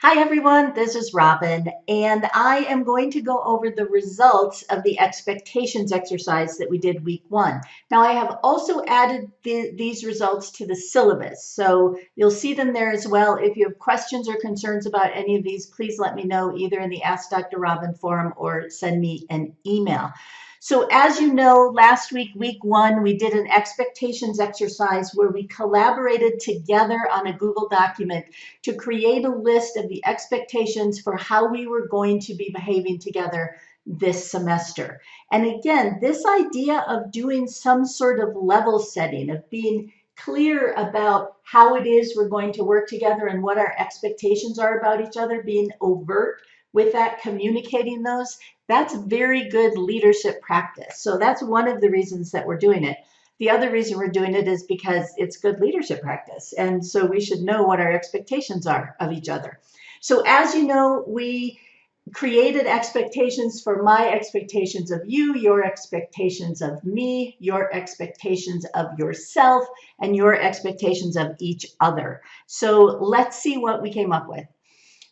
Hi everyone, this is Robin, and I am going to go over the results of the expectations exercise that we did week 1. Now I have also added these results to the syllabus, so you'll see them there as well. If you have questions or concerns about any of these, please let me know either in the Ask Dr. Robin forum or send me an email. So as you know, last week, week 1, we did an expectations exercise where we collaborated together on a Google document to create a list of the expectations for how we were going to be behaving together this semester. And again, this idea of doing some sort of level setting, of being clear about how it is we're going to work together and what our expectations are about each other, being overt with that, communicating those, that's very good leadership practice. So that's one of the reasons that we're doing it. The other reason we're doing it is because it's good leadership practice. And so we should know what our expectations are of each other. So as you know, we created expectations for my expectations of you, your expectations of me, your expectations of yourself, and your expectations of each other. So let's see what we came up with.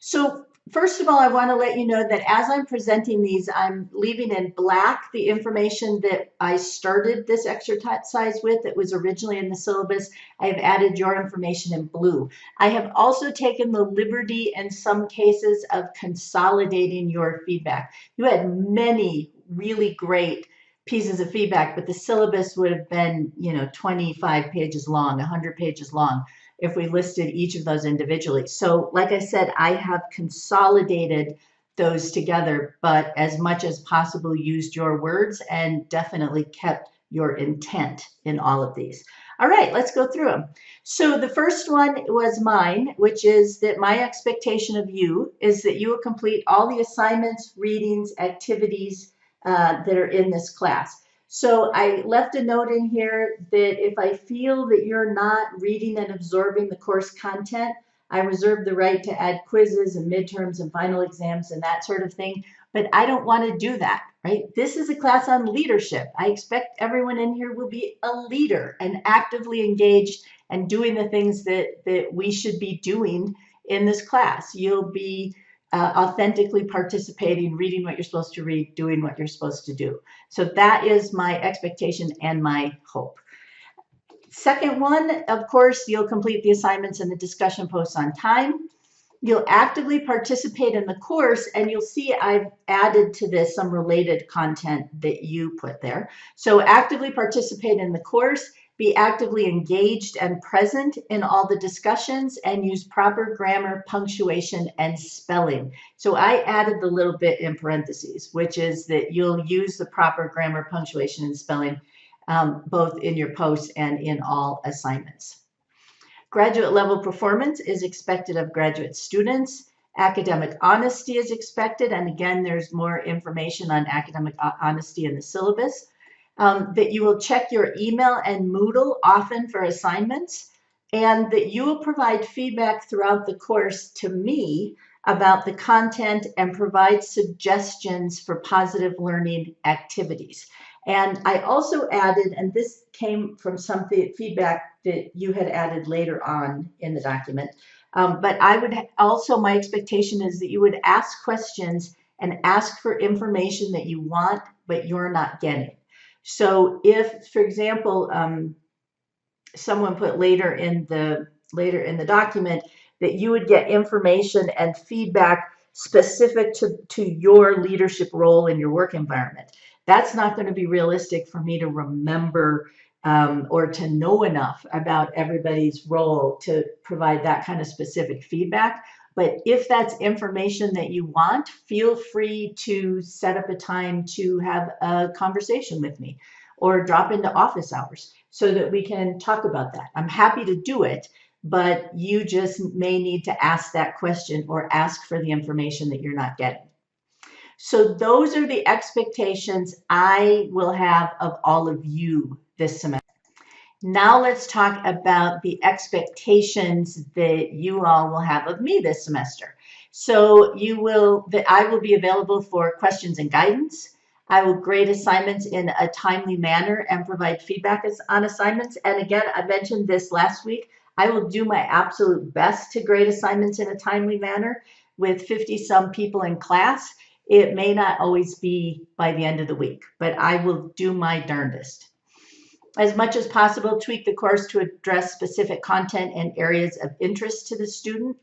So first of all, I want to let you know that as I'm presenting these, I'm leaving in black the information that I started this exercise with that was originally in the syllabus. I have added your information in blue. I have also taken the liberty in some cases of consolidating your feedback. You had many really great pieces of feedback, but the syllabus would have been, 25 pages long, 100 pages long if we listed each of those individually. So like I said, I have consolidated those together, but as much as possible used your words and definitely kept your intent in all of these. All right, let's go through them. So the first one was mine, which is that my expectation of you is that you will complete all the assignments, readings, activities that are in this class. So I left a note in here that if I feel that you're not reading and absorbing the course content, I reserve the right to add quizzes and midterms and final exams and that sort of thing. But I don't want to do that, right? This is a class on leadership. I expect everyone in here will be a leader and actively engaged and doing the things that we should be doing in this class. You'll be authentically participating, reading what you're supposed to read, doing what you're supposed to do. So that is my expectation and my hope. Second one, of course, you'll complete the assignments and the discussion posts on time. You'll actively participate in the course, and you'll see I've added to this some related content that you put there. So actively participate in the course, be actively engaged and present in all the discussions, and use proper grammar, punctuation, and spelling. So I added the little bit in parentheses, which is that you'll use the proper grammar, punctuation, and spelling both in your posts and in all assignments. Graduate level performance is expected of graduate students. Academic honesty is expected. And again, there's more information on academic honesty in the syllabus. That you will check your email and Moodle often for assignments, and that you will provide feedback throughout the course to me about the content and provide suggestions for positive learning activities. And I also added, and this came from some feedback that you had added later on in the document, but I would also, my expectation is that you would ask questions and ask for information that you want, but you're not getting. So if, for example, someone put later in the document that you would get information and feedback specific to your leadership role in your work environment, that's not going to be realistic for me to remember or to know enough about everybody's role to provide that kind of specific feedback. But if that's information that you want, feel free to set up a time to have a conversation with me or drop into office hours so that we can talk about that. I'm happy to do it, but you just may need to ask that question or ask for the information that you're not getting. So those are the expectations I will have of all of you this semester. Now let's talk about the expectations that you all will have of me this semester. So I will be available for questions and guidance. I will grade assignments in a timely manner and provide feedback on assignments. And again, I mentioned this last week. I will do my absolute best to grade assignments in a timely manner. With 50 some people in class, it may not always be by the end of the week, but I will do my darndest. As much as possible, tweak the course to address specific content and areas of interest to the student.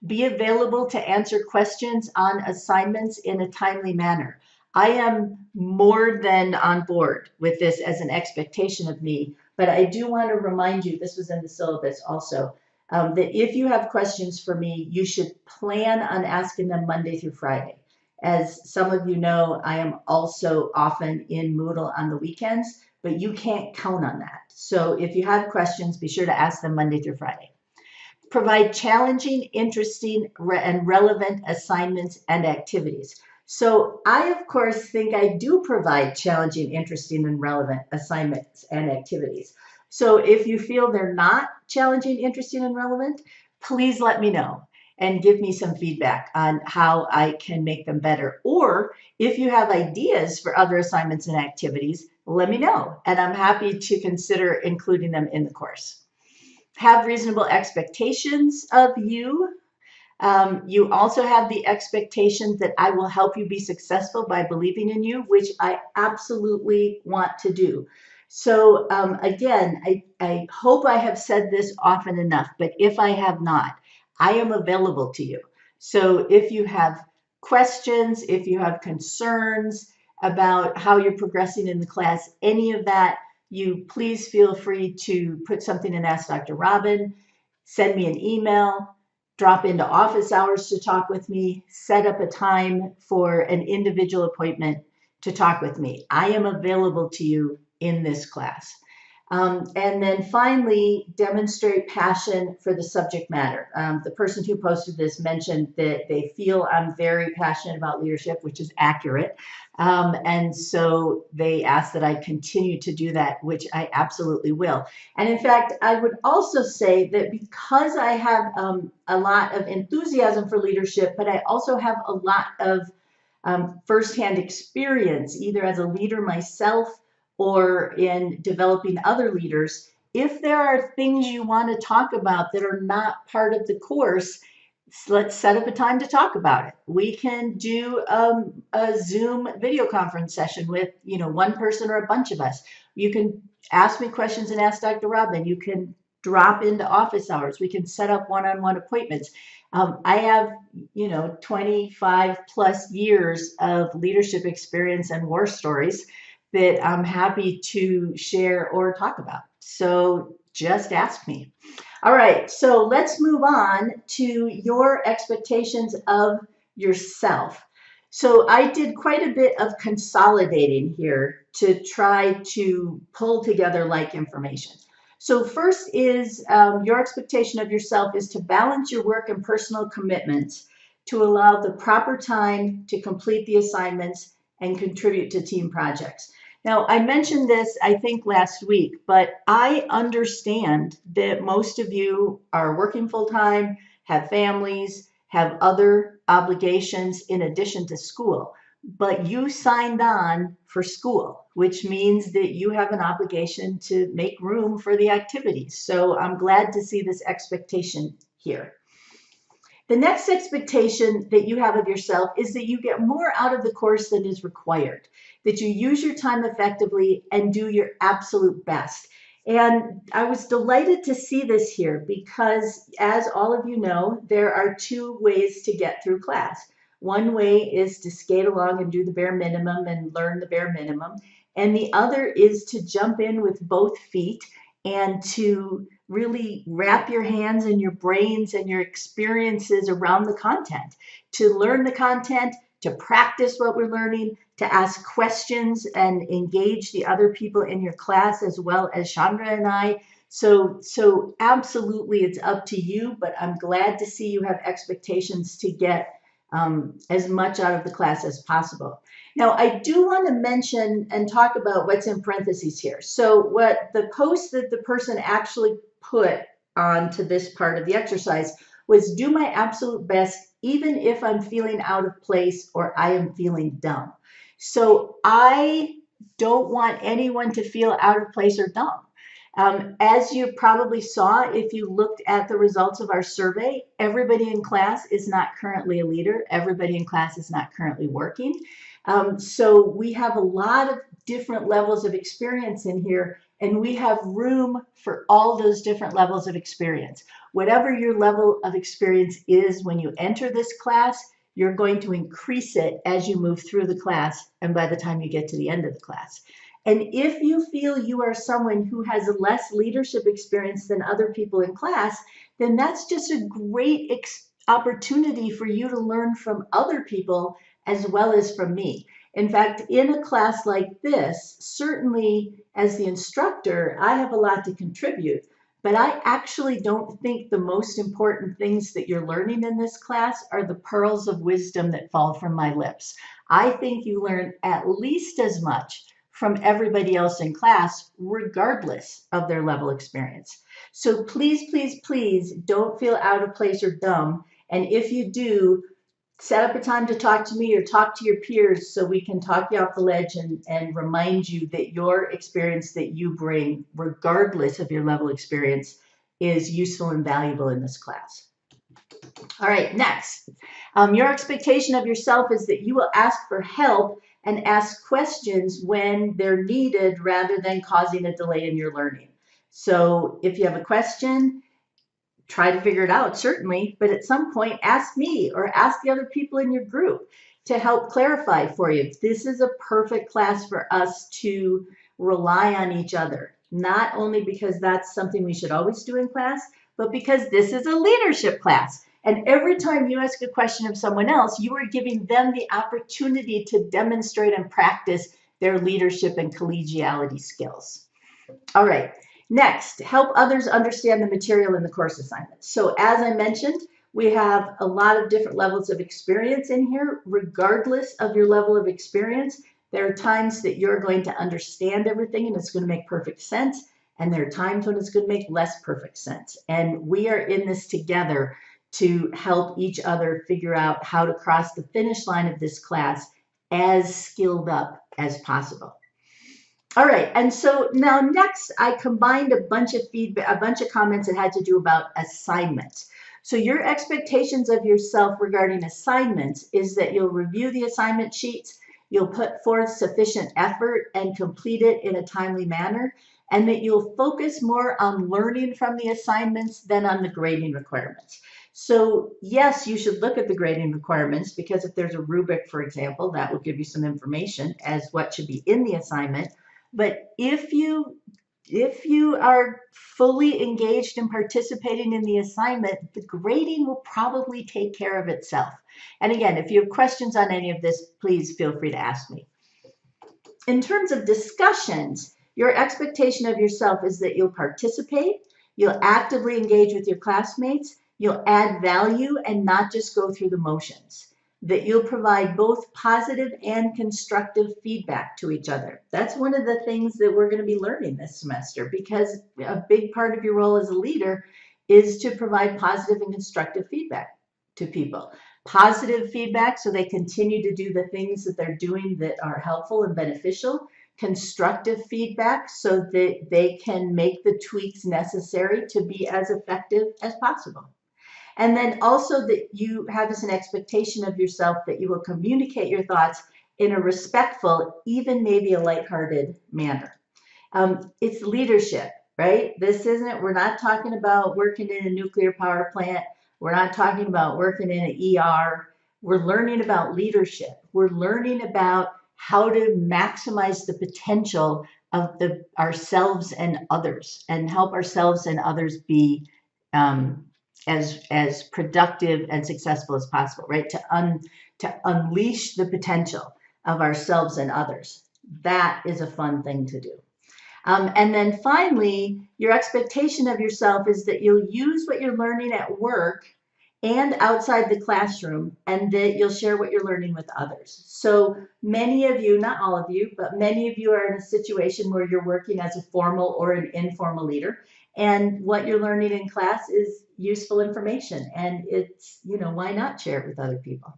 Be available to answer questions on assignments in a timely manner. I am more than on board with this as an expectation of me, but I do want to remind you, this was in the syllabus also, that if you have questions for me, you should plan on asking them Monday through Friday. As some of you know, I am also often in Moodle on the weekends, but you can't count on that. So if you have questions, be sure to ask them Monday through Friday. Provide challenging, interesting, and relevant assignments and activities. So I, of course, think I do provide challenging, interesting, and relevant assignments and activities. So if you feel they're not challenging, interesting, and relevant, please let me know and give me some feedback on how I can make them better. Or if you have ideas for other assignments and activities, let me know, and I'm happy to consider including them in the course. Have reasonable expectations of you. You also have the expectation that I will help you be successful by believing in you, which I absolutely want to do. So again, I hope I have said this often enough, but if I have not, I am available to you. So if you have questions, if you have concerns about how you're progressing in the class, any of that, you please feel free to put something in Ask Dr. Robin, send me an email, drop into office hours to talk with me, set up a time for an individual appointment to talk with me. I am available to you in this class. And then finally, demonstrate passion for the subject matter. The person who posted this mentioned that they feel I'm very passionate about leadership, which is accurate. And so they asked that I continue to do that, which I absolutely will. And in fact, I would also say that because I have a lot of enthusiasm for leadership, but I also have a lot of firsthand experience, either as a leader myself or in developing other leaders. If there are things you want to talk about that are not part of the course, let's set up a time to talk about it. We can do a Zoom video conference session with, one person or a bunch of us. You can ask me questions and Ask Dr. Robin. You can drop into office hours. We can set up one-on-one appointments. I have, 25 plus years of leadership experience and war stories that I'm happy to share or talk about. So just ask me. All right, so let's move on to your expectations of yourself. So I did quite a bit of consolidating here to try to pull together like information. So first is your expectation of yourself is to balance your work and personal commitments to allow the proper time to complete the assignments and contribute to team projects. Now, I mentioned this, I think, last week, but I understand that most of you are working full-time, have families, have other obligations in addition to school, but you signed on for school, which means that you have an obligation to make room for the activities. So I'm glad to see this expectation here. The next expectation that you have of yourself is that you get more out of the course than is required, that you use your time effectively and do your absolute best. And I was delighted to see this here because, as all of you know, there are two ways to get through class. One way is to skate along and do the bare minimum and learn the bare minimum. And the other is to jump in with both feet and to really wrap your hands and your brains and your experiences around the content, to learn the content, to practice what we're learning, to ask questions and engage the other people in your class as well as Chandra and I. So absolutely it's up to you, but I'm glad to see you have expectations to get as much out of the class as possible. Now, I do want to mention and talk about what's in parentheses here. So what the post that the person actually put onto this part of the exercise was do my absolute best, even if I'm feeling out of place or I am feeling dumb. So I don't want anyone to feel out of place or dumb. As you probably saw, if you looked at the results of our survey, everybody in class is not currently a leader. Everybody in class is not currently working. So we have a lot of different levels of experience in here, and we have room for all those different levels of experience. Whatever your level of experience is when you enter this class, you're going to increase it as you move through the class and by the time you get to the end of the class. And if you feel you are someone who has less leadership experience than other people in class, then that's just a great opportunity for you to learn from other people as well as from me. In fact, in a class like this, certainly as the instructor, I have a lot to contribute, but I actually don't think the most important things that you're learning in this class are the pearls of wisdom that fall from my lips. I think you learn at least as much from everybody else in class, regardless of their level experience. So please, please, please don't feel out of place or dumb. And if you do, set up a time to talk to me or talk to your peers so we can talk you off the ledge and remind you that your experience that you bring, regardless of your level experience, is useful and valuable in this class. All right, next. Your expectation of yourself is that you will ask for help and ask questions when they're needed rather than causing a delay in your learning. So if you have a question, try to figure it out, certainly, but at some point, ask me or ask the other people in your group to help clarify for you. This is a perfect class for us to rely on each other, not only because that's something we should always do in class, but because this is a leadership class. And every time you ask a question of someone else, you are giving them the opportunity to demonstrate and practice their leadership and collegiality skills. All right. Next, help others understand the material in the course assignment. So as I mentioned, we have a lot of different levels of experience in here. Regardless of your level of experience, there are times that you're going to understand everything and it's going to make perfect sense. And there are times when it's going to make less perfect sense. And we are in this together to help each other figure out how to cross the finish line of this class as skilled up as possible. All right, and so now next I combined a bunch of feedback, a bunch of comments that had to do about assignments. So your expectations of yourself regarding assignments is that you'll review the assignment sheets, you'll put forth sufficient effort and complete it in a timely manner, and that you'll focus more on learning from the assignments than on the grading requirements. So yes, you should look at the grading requirements because if there's a rubric, for example, that will give you some information as what should be in the assignment. But if you are fully engaged in participating in the assignment, the grading will probably take care of itself. And again, if you have questions on any of this, please feel free to ask me. In terms of discussions, your expectation of yourself is that you'll participate, you'll actively engage with your classmates, you'll add value and not just go through the motions, that you'll provide both positive and constructive feedback to each other. That's one of the things that we're going to be learning this semester, because a big part of your role as a leader is to provide positive and constructive feedback to people. Positive feedback so they continue to do the things that they're doing that are helpful and beneficial. Constructive feedback so that they can make the tweaks necessary to be as effective as possible. And then also that you have as an expectation of yourself that you will communicate your thoughts in a respectful, even maybe a lighthearted manner. It's leadership, right? We're not talking about working in a nuclear power plant. We're not talking about working in an ER. We're learning about leadership. We're learning about how to maximize the potential of ourselves and others and help ourselves and others be as productive and successful as possible, right? To unleash the potential of ourselves and others. That is a fun thing to do. And then finally, your expectation of yourself is that you'll use what you're learning at work and outside the classroom, and that you'll share what you're learning with others. So many of you, not all of you, but many of you are in a situation where you're working as a formal or an informal leader. And what you're learning in class is useful information. And it's, why not share it with other people?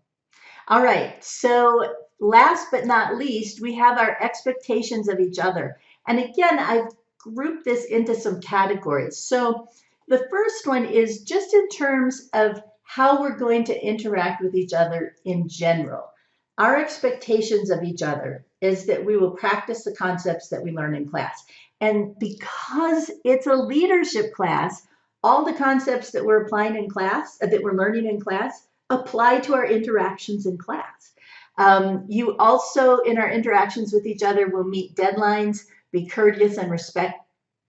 All right. So last but not least, we have our expectations of each other. And again, I've group this into some categories. So the first one is just in terms of how we're going to interact with each other in general. Our expectations of each other is that we will practice the concepts that we learn in class. And because it's a leadership class, all the concepts that we're applying in class, that we're learning in class, apply to our interactions in class. You also, in our interactions with each other, will meet deadlines, be courteous and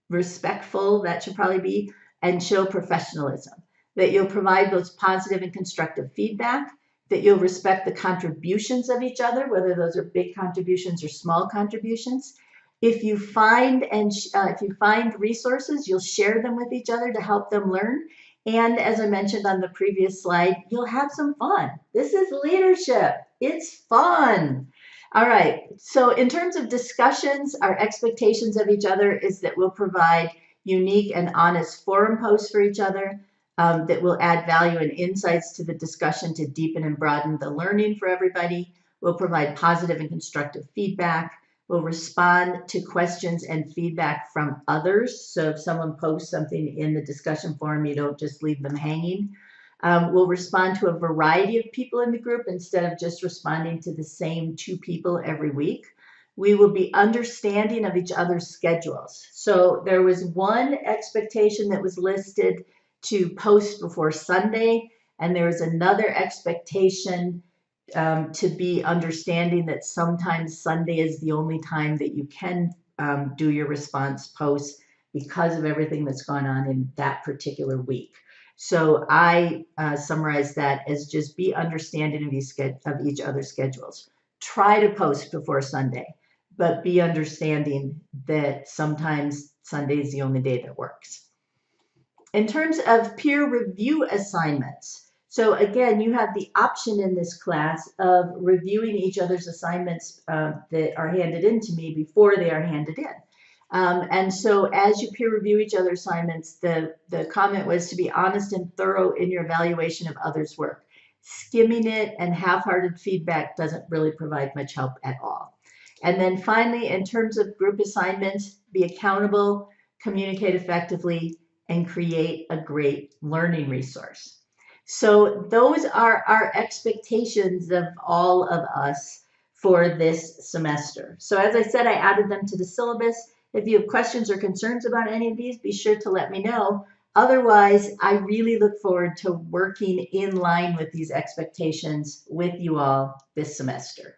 respectful, that should probably be, and show professionalism. That you'll provide those positive and constructive feedback, that you'll respect the contributions of each other, whether those are big contributions or small contributions. If you find resources, you'll share them with each other to help them learn. And as I mentioned on the previous slide, you'll have some fun. This is leadership. It's fun. All right. So in terms of discussions, our expectations of each other is that we'll provide unique and honest forum posts for each other, that will add value and insights to the discussion to deepen and broaden the learning for everybody. We'll provide positive and constructive feedback. We'll respond to questions and feedback from others. So if someone posts something in the discussion forum, you don't just leave them hanging. We'll respond to a variety of people in the group instead of just responding to the same 2 people every week. We will be understanding of each other's schedules. So there was one expectation that was listed to post before Sunday, and there was another expectation to be understanding that sometimes Sunday is the only time that you can do your response posts because of everything that's gone on in that particular week. So I summarize that as just be understanding of each other's schedules. Try to post before Sunday, but be understanding that sometimes Sunday is the only day that works. In terms of peer review assignments, so again, you have the option in this class of reviewing each other's assignments that are handed in to me before they are handed in. And so as you peer review each other's assignments, the comment was to be honest and thorough in your evaluation of others' work. Skimming it and half-hearted feedback doesn't really provide much help at all. And then finally, in terms of group assignments, be accountable, communicate effectively, and create a great learning resource. So those are our expectations of all of us for this semester. So as I said, I added them to the syllabus. If you have questions or concerns about any of these, be sure to let me know. Otherwise, I really look forward to working in line with these expectations with you all this semester.